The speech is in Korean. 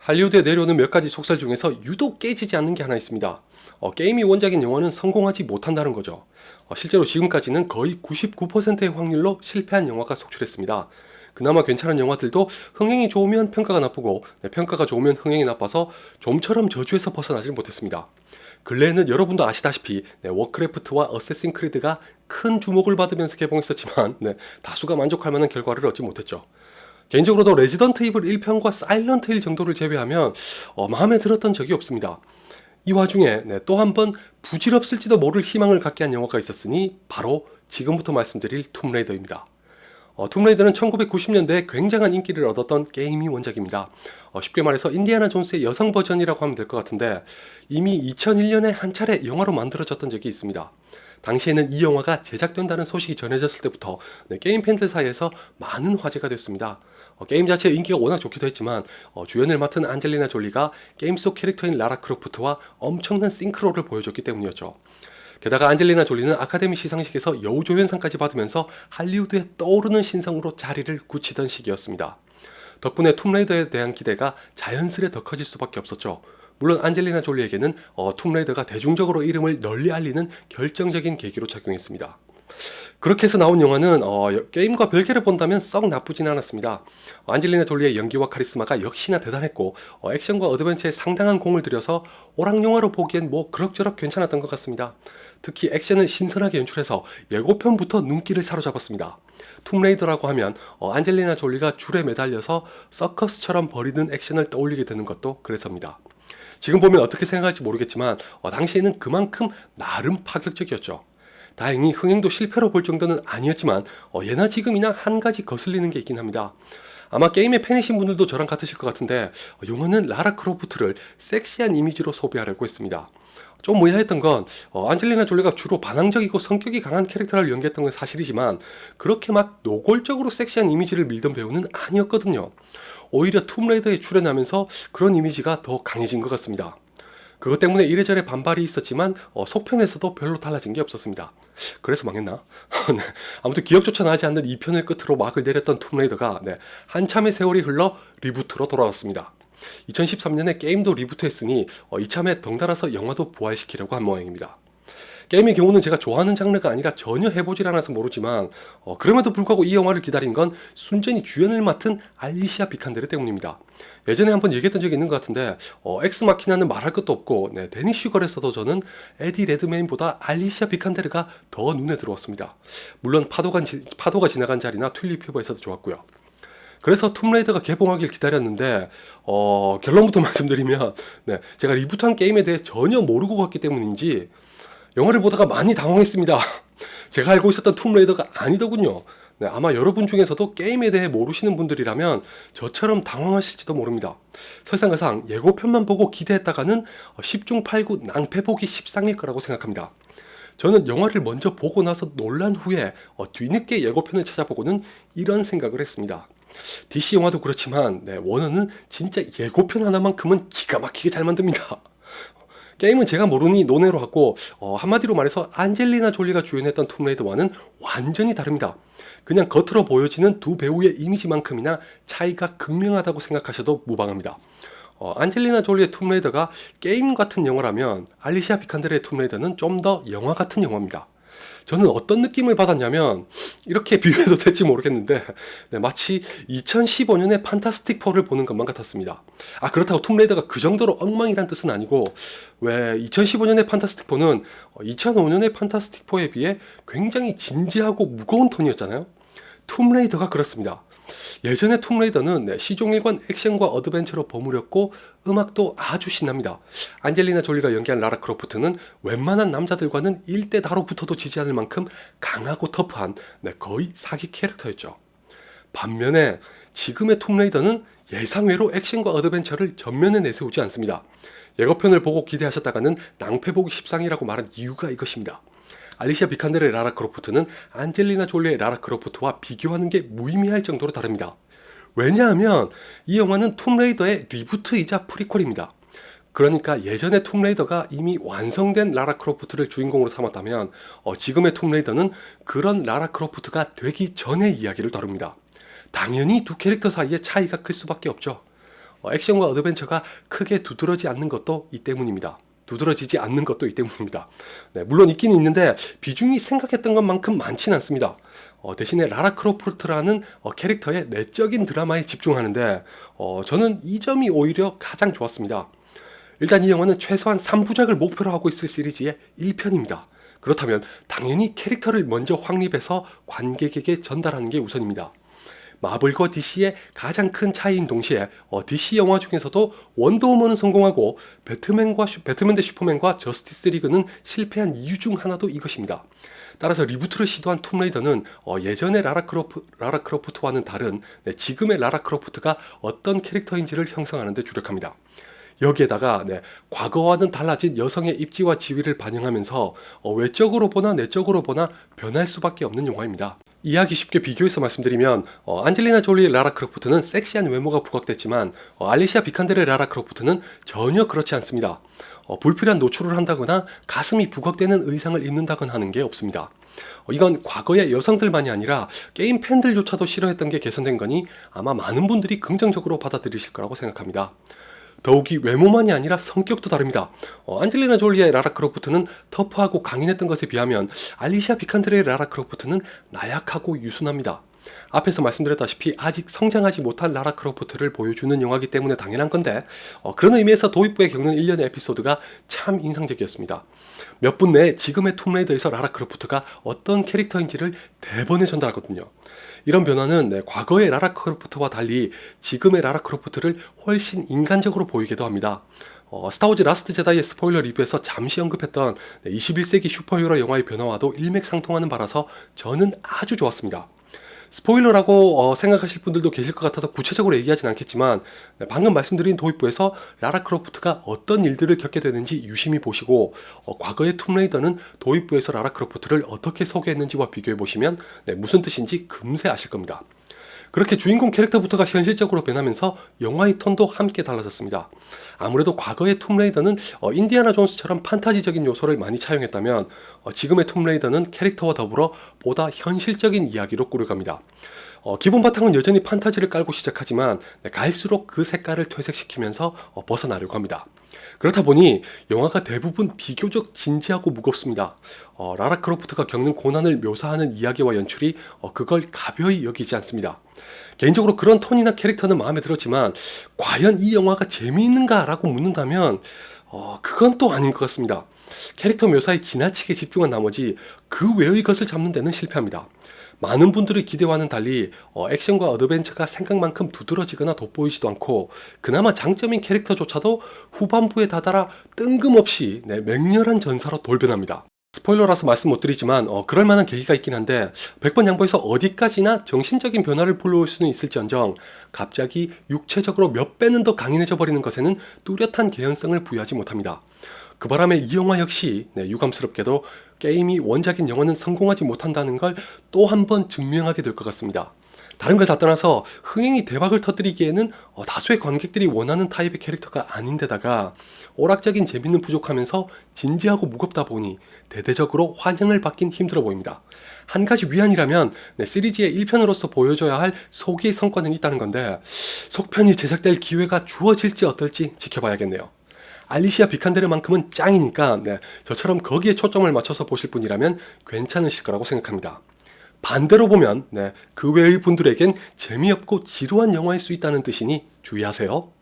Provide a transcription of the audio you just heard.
할리우드에 내려오는 몇 가지 속설 중에서 유독 깨지지 않는 게 하나 있습니다. 게임이 원작인 영화는 성공하지 못한다는 거죠. 실제로 지금까지는 거의 99%의 확률로 실패한 영화가 속출했습니다. 그나마 괜찮은 영화들도 흥행이 좋으면 평가가 나쁘고 평가가 좋으면 흥행이 나빠서 좀처럼 저주에서 벗어나질 못했습니다. 근래에는 여러분도 아시다시피 워크래프트와 어쌔신 크리드가 큰 주목을 받으면서 개봉했었지만 다수가 만족할 만한 결과를 얻지 못했죠. 개인적으로도 레지던트 이블 1편과 사일런트 힐 정도를 제외하면 마음에 들었던 적이 없습니다. 이 와중에 또 한 번 부질없을지도 모를 희망을 갖게 한 영화가 있었으니 바로 지금부터 말씀드릴 툼레이더입니다. 툼레이더는 1990년대에 굉장한 인기를 얻었던 게임이 원작입니다. 쉽게 말해서 인디아나 존스의 여성 버전이라고 하면 될 것 같은데 이미 2001년에 한 차례 영화로 만들어졌던 적이 있습니다. 당시에는 이 영화가 제작된다는 소식이 전해졌을 때부터 게임 팬들 사이에서 많은 화제가 됐습니다. 게임 자체의 인기가 워낙 좋기도 했지만 주연을 맡은 안젤리나 졸리가 게임 속 캐릭터인 라라 크로프트와 엄청난 싱크로를 보여줬기 때문이었죠. 게다가 안젤리나 졸리는 아카데미 시상식에서 여우조연상까지 받으면서 할리우드에 떠오르는 신성으로 자리를 굳히던 시기였습니다. 덕분에 툼레이더에 대한 기대가 자연스레 더 커질 수밖에 없었죠. 물론 안젤리나 졸리에게는 툼레이더가 대중적으로 이름을 널리 알리는 결정적인 계기로 작용했습니다. 그렇게 해서 나온 영화는 게임과 별개를 본다면 썩 나쁘진 않았습니다. 안젤리나 졸리의 연기와 카리스마가 역시나 대단했고 액션과 어드벤처에 상당한 공을 들여서 오락영화로 보기엔 뭐 그럭저럭 괜찮았던 것 같습니다. 특히 액션을 신선하게 연출해서 예고편부터 눈길을 사로잡았습니다. 툼레이더라고 하면 안젤리나 졸리가 줄에 매달려서 서커스처럼 벌이는 액션을 떠올리게 되는 것도 그래서입니다. 지금 보면 어떻게 생각할지 모르겠지만 당시에는 그만큼 나름 파격적이었죠. 다행히 흥행도 실패로 볼 정도는 아니었지만 예나 지금이나 한 가지 거슬리는 게 있긴 합니다. 아마 게임의 팬이신 분들도 저랑 같으실 것 같은데 영화는 라라 크로프트를 섹시한 이미지로 소비하려고 했습니다. 좀 의아했던 건 안젤리나 졸리가 주로 반항적이고 성격이 강한 캐릭터를 연기했던 건 사실이지만 그렇게 막 노골적으로 섹시한 이미지를 밀던 배우는 아니었거든요. 오히려 툼레이더에 출연하면서 그런 이미지가 더 강해진 것 같습니다. 그것 때문에 이래저래 반발이 있었지만 속편에서도 별로 달라진 게 없었습니다. 그래서 망했나? 네. 아무튼 기억조차 나지 않는 2편을 끝으로 막을 내렸던 툼레이더가 한참의 세월이 흘러 리부트로 돌아왔습니다. 2013년에 게임도 리부트했으니 이참에 덩달아서 영화도 부활시키려고 한 모양입니다. 게임의 경우는 제가 좋아하는 장르가 아니라 전혀 해보질 않아서 모르지만 그럼에도 불구하고 이 영화를 기다린 건 순전히 주연을 맡은 알리시아 비칸데르 때문입니다. 예전에 한번 얘기했던 적이 있는 것 같은데 엑스마키나는 말할 것도 없고 데니 슈걸에서도 저는 에디 레드메인보다 알리시아 비칸데르가 더 눈에 들어왔습니다. 물론 파도가 지나간 자리나 튤립 피버에서도 좋았고요. 그래서 툼레이더가 개봉하길 기다렸는데 결론부터 말씀드리면 제가 리부트한 게임에 대해 전혀 모르고 갔기 때문인지 영화를 보다가 많이 당황했습니다. 제가 알고 있었던 툼레이더가 아니더군요. 아마 여러분 중에서도 게임에 대해 모르시는 분들이라면 저처럼 당황하실지도 모릅니다. 설상가상 예고편만 보고 기대했다가는 10중 8구 낭패보기 십상일 거라고 생각합니다. 저는 영화를 먼저 보고 나서 놀란 후에 뒤늦게 예고편을 찾아보고는 이런 생각을 했습니다. DC 영화도 그렇지만 워너는 진짜 예고편 하나만큼은 기가 막히게 잘 만듭니다. 게임은 제가 모르니 논외로 하고 한마디로 말해서 안젤리나 졸리가 주연했던 툼레이더와는 완전히 다릅니다. 그냥 겉으로 보여지는 두 배우의 이미지만큼이나 차이가 극명하다고 생각하셔도 무방합니다. 안젤리나 졸리의 툼레이더가 게임 같은 영화라면 알리시아 비칸데르의 툼레이더는 좀 더 영화 같은 영화입니다. 저는 어떤 느낌을 받았냐면 이렇게 비교해도 될지 모르겠는데 마치 2015년의 판타스틱 4를 보는 것만 같았습니다. 그렇다고 툼레이더가 그 정도로 엉망이란 뜻은 아니고 왜 2015년의 판타스틱 4는 2005년의 판타스틱 4에 비해 굉장히 진지하고 무거운 톤이었잖아요. 툼레이더가 그렇습니다. 예전의 툼레이더는 시종일관 액션과 어드벤처로 버무렸고 음악도 아주 신납니다. 안젤리나 졸리가 연기한 라라 크로프트는 웬만한 남자들과는 1대4로 붙어도 지지 않을 만큼 강하고 터프한 거의 사기 캐릭터였죠. 반면에 지금의 툼레이더는 예상외로 액션과 어드벤처를 전면에 내세우지 않습니다. 예고편을 보고 기대하셨다가는 낭패보기 십상이라고 말한 이유가 이것입니다. 알리시아 비칸데르의 라라 크로프트는 안젤리나 졸리의 라라 크로프트와 비교하는 게 무의미할 정도로 다릅니다. 왜냐하면 이 영화는 툼레이더의 리부트이자 프리퀄입니다. 그러니까 예전의 툼레이더가 이미 완성된 라라 크로프트를 주인공으로 삼았다면 지금의 툼레이더는 그런 라라 크로프트가 되기 전의 이야기를 다룹니다. 당연히 두 캐릭터 사이의 차이가 클 수밖에 없죠. 액션과 어드벤처가 크게 두드러지지 않는 것도 이 때문입니다. 네, 물론 있긴 있는데 비중이 생각했던 것만큼 많지는 않습니다. 대신에 라라 크로프트라는 캐릭터의 내적인 드라마에 집중하는데 저는 이 점이 오히려 가장 좋았습니다. 일단 이 영화는 최소한 3부작을 목표로 하고 있을 시리즈의 1편입니다. 그렇다면 당연히 캐릭터를 먼저 확립해서 관객에게 전달하는 게 우선입니다. 마블과 DC의 가장 큰 차이인 동시에 DC 영화 중에서도 원더우먼은 성공하고 배트맨 대 슈퍼맨과 저스티스 리그는 실패한 이유 중 하나도 이것입니다. 따라서 리부트를 시도한 툼레이더는 예전의 라라 크로프트와는 다른 지금의 라라 크로프트가 어떤 캐릭터인지를 형성하는 데 주력합니다. 여기에다가 과거와는 달라진 여성의 입지와 지위를 반영하면서 외적으로 보나 내적으로 보나 변할 수밖에 없는 영화입니다. 이해하기 쉽게 비교해서 말씀드리면 안젤리나 졸리의 라라 크로프트는 섹시한 외모가 부각됐지만 알리시아 비칸델의 라라 크로프트는 전혀 그렇지 않습니다. 불필요한 노출을 한다거나 가슴이 부각되는 의상을 입는다거나 하는 게 없습니다. 이건 과거의 여성들만이 아니라 게임 팬들조차도 싫어했던 게 개선된 거니 아마 많은 분들이 긍정적으로 받아들이실 거라고 생각합니다. 더욱이 외모만이 아니라 성격도 다릅니다. 안젤리나 졸리의 라라 크로프트는 터프하고 강인했던 것에 비하면 알리시아 비칸델의 라라 크로프트는 나약하고 유순합니다. 앞에서 말씀드렸다시피 아직 성장하지 못한 라라 크로프트를 보여주는 영화이기 때문에 당연한 건데 그런 의미에서 도입부에 겪는 일련의 에피소드가 참 인상적이었습니다. 몇 분 내에 지금의 툼레이더에서 라라 크로프트가 어떤 캐릭터인지를 대번에 전달하거든요. 이런 변화는 과거의 라라 크로프트와 달리 지금의 라라 크로프트를 훨씬 인간적으로 보이기도 합니다. 스타워즈 라스트 제다이의 스포일러 리뷰에서 잠시 언급했던 21세기 슈퍼히어로 영화의 변화와도 일맥상통하는 바라서 저는 아주 좋았습니다. 스포일러라고 생각하실 분들도 계실 것 같아서 구체적으로 얘기하진 않겠지만 방금 말씀드린 도입부에서 라라 크로프트가 어떤 일들을 겪게 되는지 유심히 보시고 과거의 툼레이더는 도입부에서 라라 크로프트를 어떻게 소개했는지와 비교해보시면 무슨 뜻인지 금세 아실 겁니다. 그렇게 주인공 캐릭터부터가 현실적으로 변하면서 영화의 톤도 함께 달라졌습니다. 아무래도 과거의 툼레이더는 인디아나 존스처럼 판타지적인 요소를 많이 차용했다면 지금의 툼레이더는 캐릭터와 더불어 보다 현실적인 이야기로 꾸려갑니다. 기본 바탕은 여전히 판타지를 깔고 시작하지만 갈수록 그 색깔을 퇴색시키면서 벗어나려고 합니다. 그렇다 보니 영화가 대부분 비교적 진지하고 무겁습니다. 라라 크로프트가 겪는 고난을 묘사하는 이야기와 연출이 그걸 가벼이 여기지 않습니다. 개인적으로 그런 톤이나 캐릭터는 마음에 들었지만 과연 이 영화가 재미있는가 라고 묻는다면 그건 또 아닌 것 같습니다. 캐릭터 묘사에 지나치게 집중한 나머지 그 외의 것을 잡는 데는 실패합니다. 많은 분들의 기대와는 달리 액션과 어드벤처가 생각만큼 두드러지거나 돋보이지도 않고 그나마 장점인 캐릭터조차도 후반부에 다다라 뜬금없이 맹렬한 전사로 돌변합니다. 스포일러라서 말씀 못 드리지만 그럴 만한 계기가 있긴 한데 100번 양보해서 어디까지나 정신적인 변화를 불러올 수는 있을지언정 갑자기 육체적으로 몇 배는 더 강인해져 버리는 것에는 뚜렷한 개연성을 부여하지 못합니다. 그 바람에 이 영화 역시 유감스럽게도 게임이 원작인 영화는 성공하지 못한다는 걸 또 한 번 증명하게 될 것 같습니다. 다른 걸 다 떠나서 흥행이 대박을 터뜨리기에는 다수의 관객들이 원하는 타입의 캐릭터가 아닌데다가 오락적인 재미는 부족하면서 진지하고 무겁다 보니 대대적으로 환영을 받긴 힘들어 보입니다. 한 가지 위안이라면 시리즈의 1편으로서 보여줘야 할 소기의 성과는 있다는 건데 속편이 제작될 기회가 주어질지 어떨지 지켜봐야겠네요. 알리시아 비칸데르만큼은 짱이니까 저처럼 거기에 초점을 맞춰서 보실 분이라면 괜찮으실 거라고 생각합니다. 반대로 보면 그 외의 분들에겐 재미없고 지루한 영화일 수 있다는 뜻이니 주의하세요.